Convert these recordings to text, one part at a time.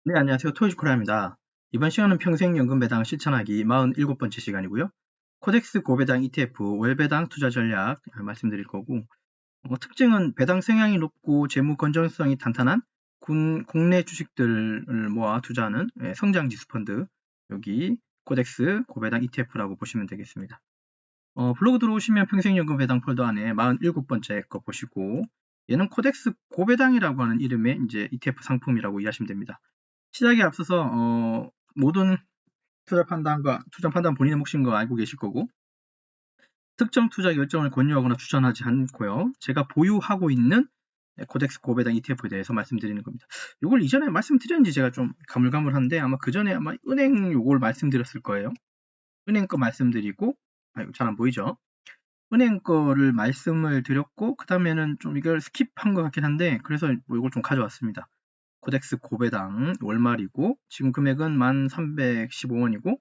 네, 안녕하세요. 토요시코라입니다. 이번 시간은 평생연금 배당 실천하기 47번째 시간이고요. 코덱스 고배당 ETF 월배당 투자 전략 말씀드릴 거고, 특징은 배당 성향이 높고 재무 건전성이 탄탄한 국내 주식들을 모아 투자하는 성장 지수 펀드, 여기 코덱스 고배당 ETF라고 보시면 되겠습니다. 블로그 들어오시면 평생연금 배당 폴더 안에 47번째 거 보시고, 얘는 코덱스 고배당이라고 하는 이름의 이제 ETF 상품이라고 이해하시면 됩니다. 시작에 앞서서 모든 투자 판단 본인의 몫인 거 알고 계실 거고, 특정 투자 결정을 권유하거나 추천하지 않고요. 제가 보유하고 있는 코덱스 고배당 ETF에 대해서 말씀드리는 겁니다. 이걸 이전에 말씀드렸는지 제가 좀 가물가물한데 아마 그 전에 아마 은행 요걸 말씀드렸을 거예요. 은행 거 말씀드리고, 잘 안 보이죠? 은행 거를 말씀을 드렸고, 그 다음에는 좀 이걸 스킵한 것 같긴 한데, 그래서 뭐 이걸 좀 가져왔습니다. 코덱스 고배당 월말이고, 지금 금액은 1,315원이고,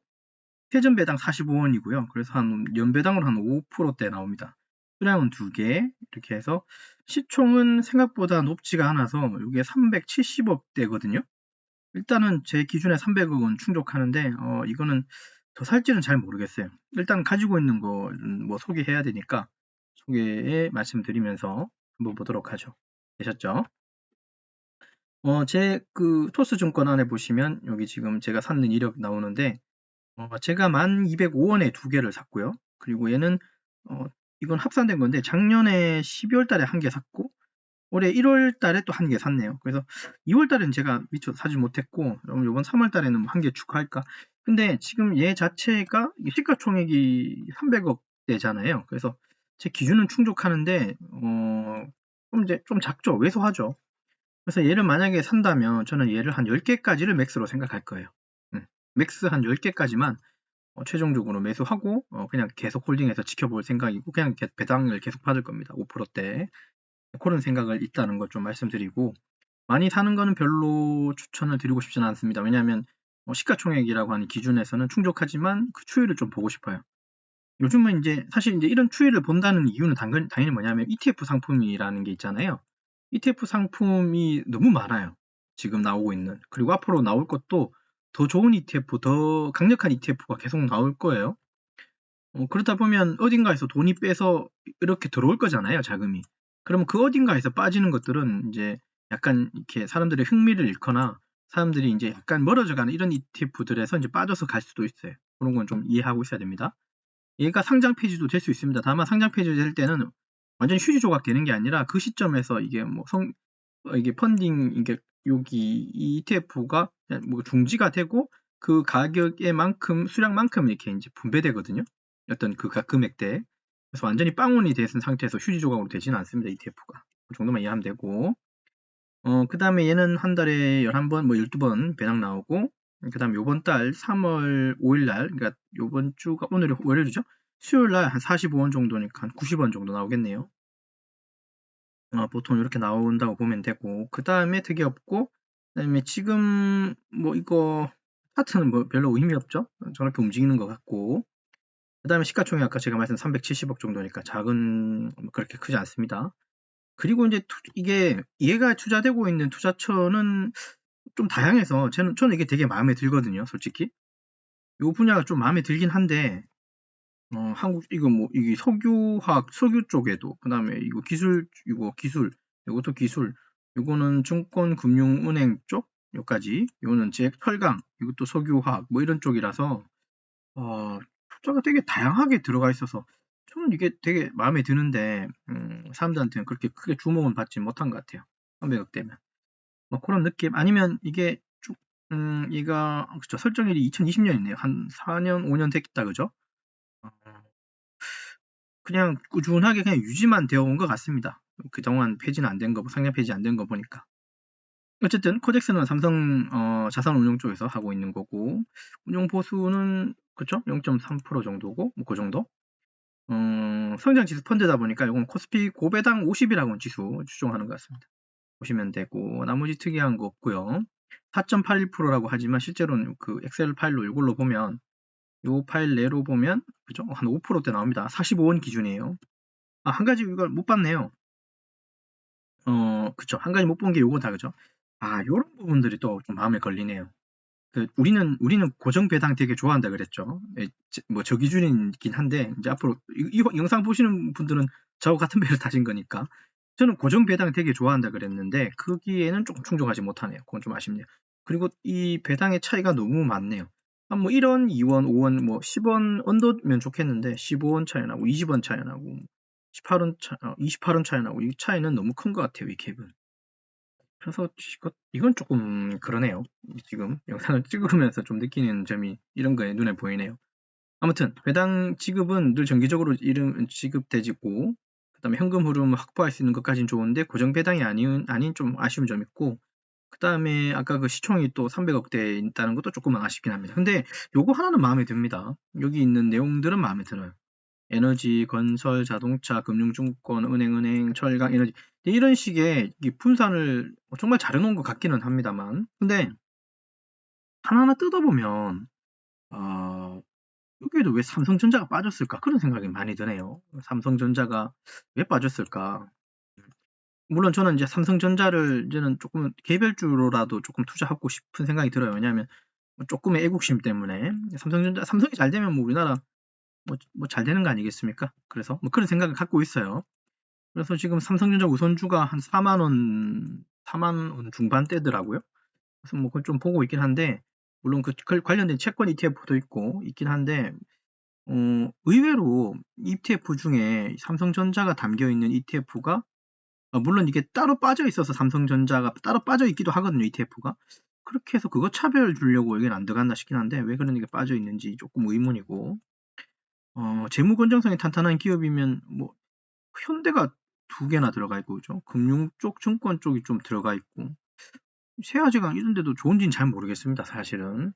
회전 배당 45원이고요. 그래서 한 연배당으로 한 5%대 나옵니다. 수량은 2개, 이렇게 해서 시총은 생각보다 높지가 않아서 이게 370억대거든요. 일단은 제 기준에 300억은 충족하는데, 이거는 더 살지는 잘 모르겠어요. 일단 가지고 있는 거 뭐 소개해야 되니까 소개에 말씀드리면서 한번 보도록 하죠. 되셨죠? 제 그 토스증권 안에 보시면 여기 지금 제가 샀는 이력 나오는데, 제가 1,205원에 2개를 샀고요. 그리고 얘는 이건 합산된 건데 작년에 12월 달에 1개 샀고, 올해 1월 달에 또 1개 샀네요. 그래서 2월 달에는 제가 미처 사지 못했고, 그럼 이번 3월 달에는 1개 추가할까? 근데 지금 얘 자체가 시가총액이 300억대잖아요. 그래서 제 기준은 충족하는데, 좀 작죠. 왜소하죠. 그래서 얘를 만약에 산다면 저는 얘를 한 10개까지를 맥스로 생각할 거예요. 맥스 한 10개까지만 최종적으로 매수하고 그냥 계속 홀딩해서 지켜볼 생각이고, 그냥 배당을 계속 받을 겁니다. 5%대. 그런 생각을 있다는 걸 좀 말씀드리고, 많이 사는 거는 별로 추천을 드리고 싶지는 않습니다. 왜냐하면 시가총액이라고 하는 기준에서는 충족하지만 그 추이를 좀 보고 싶어요. 요즘은 이제 사실 이제 이런 추이를 본다는 이유는 당연히 뭐냐면 ETF 상품이라는 게 있잖아요. ETF 상품이 너무 많아요. 지금 나오고 있는. 그리고 앞으로 나올 것도 더 좋은 ETF, 더 강력한 ETF가 계속 나올 거예요. 그러다 보면 어딘가에서 돈이 빼서 이렇게 들어올 거잖아요, 자금이. 그러면 그 어딘가에서 빠지는 것들은 이제 약간 이렇게 사람들의 흥미를 잃거나 사람들이 이제 약간 멀어져 가는 이런 ETF들에서 이제 빠져서 갈 수도 있어요. 그런 건 좀 이해하고 있어야 됩니다. 얘가 상장 폐지도 될 수 있습니다. 다만 상장 폐지 될 때는 완전히 휴지 조각 되는 게 아니라 그 시점에서 이게 뭐 이게 펀딩, 이게 여기 이 ETF가 뭐 중지가 되고 그 가격에만큼, 수량만큼 이렇게 이제 분배되거든요. 어떤 그 금액대. 그래서 완전히 빵원이 된 상태에서 휴지 조각으로 되지는 않습니다, ETF가. 그 정도만 이해하면 되고. 그 다음에 얘는 한 달에 11번, 뭐 12번 배당 나오고, 그 다음에 요번 달 3월 5일 날, 그러니까 요번 주가 오늘이 월요일이죠? 수요일 날 한 45원 정도니까 한 90원 정도 나오겠네요. 보통 이렇게 나온다고 보면 되고, 그 다음에 되게 없고, 그 다음에 지금 뭐 이거 차트는 뭐 별로 의미 없죠? 저렇게 움직이는 것 같고, 그 다음에 시가총액 아까 제가 말씀 370억 정도니까 작은, 그렇게 크지 않습니다. 그리고 이제 이게 얘가 투자되고 있는 투자처는 좀 다양해서 저는 이게 되게 마음에 들거든요, 솔직히. 이 분야가 좀 마음에 들긴 한데, 한국 이거 뭐 이게 석유 쪽에도, 그다음에 이것도 기술, 이거는 증권금융은행 쪽 여기까지, 이거는 철강, 이것도 석유화학 뭐 이런 쪽이라서 투자가 되게 다양하게 들어가 있어서 저는 이게 되게 마음에 드는데, 사람들한테는 그렇게 크게 주목은 받지 못한 것 같아요. 300억대면. 뭐 그런 느낌. 아니면 이게 쭉 얘가 그쵸, 설정일이 2020년이네요. 한 4년 5년 됐다, 그죠? 어, 그냥 꾸준하게 그냥 유지만 되어 온 것 같습니다. 그동안 폐지는 안 된 거, 상장 폐지 안 된 거 보니까. 어쨌든 코덱스는 삼성 자산운용 쪽에서 하고 있는 거고, 운용 보수는 그쵸? 0.3% 정도고, 뭐 그 정도. 성장 지수 펀드다 보니까 이건 코스피 고배당 50이라고 지수 추종하는 것 같습니다. 보시면 되고, 나머지 특이한 거 없고요. 4.81%라고 하지만 실제로는 그 엑셀 파일로 이걸로 보면, 요 파일 내로 보면 그죠? 한 5%대 나옵니다. 45원 기준이에요. 한 가지 이걸 못 봤네요. 그쵸. 한 가지 못 본 게 요거다, 그죠? 요런 부분들이 또 좀 마음에 걸리네요. 우리는 고정 배당 되게 좋아한다 그랬죠. 예, 뭐 저 기준이긴 한데 이제 앞으로 이 영상 보시는 분들은 저하고 같은 배를 타신 거니까 저는 고정 배당 되게 좋아한다 그랬는데 거기에는 조금 충족하지 못하네요. 그건 좀 아쉽네요. 그리고 이 배당의 차이가 너무 많네요. 뭐 1원, 2원, 5원, 뭐 10원 언더면 좋겠는데 15원 차이 나고 20원 차이 나고 28원 차이 나고 이 차이는 너무 큰 것 같아요. 이 갭은. 그래서 이건 조금 그러네요. 지금 영상을 찍으면서 좀 느끼는 점이 이런 거에 눈에 보이네요. 아무튼 배당 지급은 늘 정기적으로 지급되고 그다음에 현금 흐름을 확보할 수 있는 것까지는 좋은데 고정 배당이 아닌 좀 아쉬운 점이 있고 그다음에 아까 그 시총이 또 300억대에 있다는 것도 조금은 아쉽긴 합니다. 근데 요거 하나는 마음에 듭니다. 여기 있는 내용들은 마음에 들어요. 에너지, 건설, 자동차, 금융증권, 은행, 철강, 에너지 이런 식의 분산을 정말 잘해놓은 것 같기는 합니다만 근데 하나하나 뜯어보면 여기에도 왜 삼성전자가 빠졌을까 그런 생각이 많이 드네요. 삼성전자가 왜 빠졌을까? 물론 저는 이제 삼성전자를 이제는 조금 개별주로라도 조금 투자하고 싶은 생각이 들어요. 왜냐하면 조금의 애국심 때문에 삼성이 잘 되면 뭐 우리나라 뭐 잘 되는 거 아니겠습니까? 그래서 뭐 그런 생각을 갖고 있어요. 그래서 지금 삼성전자 우선주가 한 4만 원 중반대더라고요. 그래서 뭐 그걸 좀 보고 있긴 한데 물론 그 관련된 채권 ETF도 있긴 한데 의외로 ETF 중에 삼성전자가 담겨 있는 ETF가 물론 이게 따로 빠져 있어서 삼성전자가 따로 빠져 있기도 하거든요, ETF가. 그렇게 해서 그거 차별 주려고 여기는 안 들어갔나 싶긴 한데 왜 그런 게 빠져 있는지 조금 의문이고 재무 건전성이 탄탄한 기업이면 뭐 현대가 2개나 들어가 있고 그죠? 금융 쪽, 증권 쪽이 좀 들어가 있고 세아제강 이런 데도 좋은지는 잘 모르겠습니다, 사실은.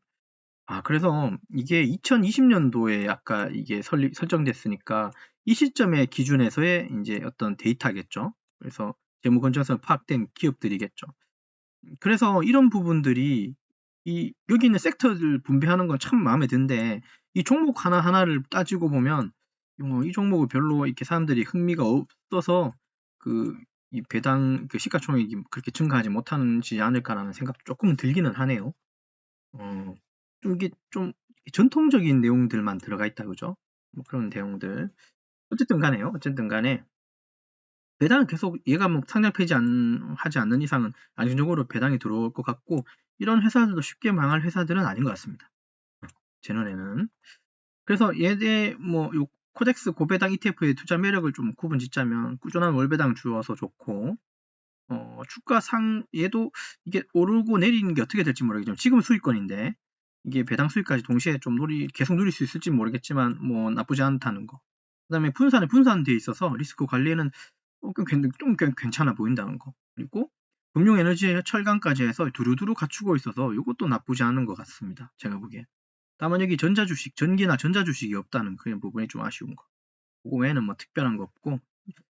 그래서 이게 2020년도에 아까 이게 설정됐으니까 이 시점의 기준에서의 이제 어떤 데이터겠죠. 그래서 재무 건전성 파악된 기업들이겠죠. 그래서 이런 부분들이 여기 있는 섹터들 분배하는 건 참 마음에 드는데 이 종목 하나하나를 따지고 보면 이 종목을 별로 이렇게 사람들이 흥미가 없어서 이 배당 시가총액이 그렇게 증가하지 못하지 않을까라는 생각도 조금은 들기는 하네요. 이게 좀 전통적인 내용들만 들어가 있다 그죠? 뭐 그런 내용들. 어쨌든 간에 배당은 계속 얘가 뭐 상장 하지 않는 이상은 안정적으로 배당이 들어올 것 같고 이런 회사들도 쉽게 망할 회사들은 아닌 것 같습니다. 제 눈에는. 그래서 요 코덱스 고배당 ETF의 투자 매력을 좀 구분 짓자면 꾸준한 월배당 주어서 좋고 얘도 이게 오르고 내리는 게 어떻게 될지 모르겠지만 지금은 수익권인데 이게 배당 수익까지 동시에 좀 계속 누릴 수 있을지 모르겠지만 뭐 나쁘지 않다는 거. 그다음에 분산돼 있어서 리스크 관리에는 좀 괜찮아 보인다는 거. 그리고 금융 에너지 철강까지 해서 두루두루 갖추고 있어서 이것도 나쁘지 않은 것 같습니다. 제가 보기에. 다만 여기 전기나 전자주식이 없다는 그런 부분이 좀 아쉬운 거. 그거 외에는 뭐 특별한 거 없고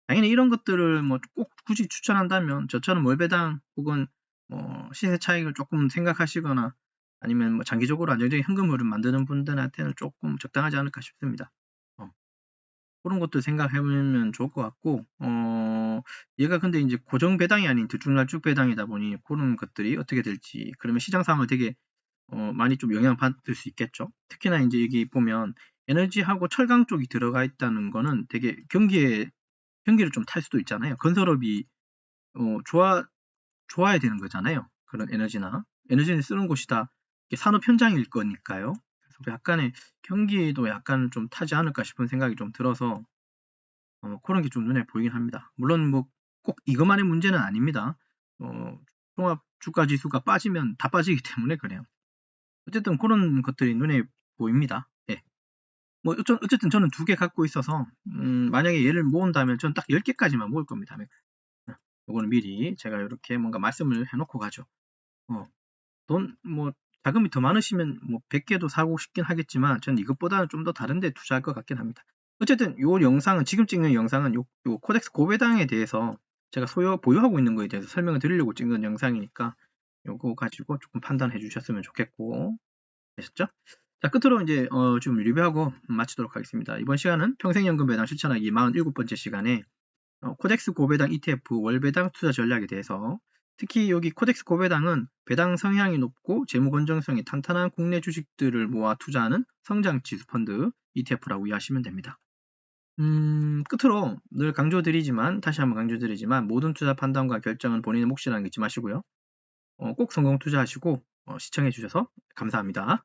당연히 이런 것들을 뭐 꼭 굳이 추천한다면 저처럼 월배당 혹은 뭐 시세 차익을 조금 생각하시거나 아니면 뭐 장기적으로 안정적인 현금 흐름 만드는 분들한테는 조금 적당하지 않을까 싶습니다. 그런 것도 생각해보면 좋을 것 같고 얘가 근데 이제 고정 배당이 아닌 들쭉날쭉 배당이다 보니 그런 것들이 어떻게 될지 그러면 시장 상황을 되게 많이 좀 영향받을 수 있겠죠. 특히나 이제 여기 보면 에너지하고 철강 쪽이 들어가 있다는 거는 되게 경기를 좀 탈 수도 있잖아요. 건설업이 좋아야 되는 거잖아요. 그런 에너지는 쓰는 곳이다. 산업 현장일 거니까요. 그래서 약간의 경기도 약간 좀 타지 않을까 싶은 생각이 좀 들어서 그런 게 좀 눈에 보이긴 합니다. 물론 뭐 꼭 이것만의 문제는 아닙니다. 종합 주가 지수가 빠지면 다 빠지기 때문에 그래요. 어쨌든 그런 것들이 눈에 보입니다. 예. 뭐 어쨌든 저는 2개 갖고 있어서 만약에 얘를 모은다면 저는 딱 10개까지만 모을 겁니다. 요거는 미리 제가 이렇게 뭔가 말씀을 해놓고 가죠. 자금이 더 많으시면 뭐 100개도 사고 싶긴 하겠지만 저는 이것보다는 좀 더 다른 데 투자할 것 같긴 합니다. 어쨌든 지금 찍는 영상은 요 코덱스 고배당에 대해서 제가 보유하고 있는 거에 대해서 설명을 드리려고 찍는 영상이니까 요거 가지고 조금 판단해 주셨으면 좋겠고 되셨죠? 자, 끝으로 이제 좀 리뷰하고 마치도록 하겠습니다. 이번 시간은 평생연금 배당 실천하기 47번째 시간에 코덱스 고배당 ETF 월배당 투자 전략에 대해서 특히 여기 코덱스 고배당은 배당 성향이 높고 재무 건전성이 탄탄한 국내 주식들을 모아 투자하는 성장지수 펀드 ETF라고 이해하시면 됩니다. 끝으로 늘 강조드리지만 다시 한번 강조드리지만 모든 투자 판단과 결정은 본인의 몫이라는 거 잊지 마시고요. 꼭 성공 투자하시고 시청해 주셔서 감사합니다.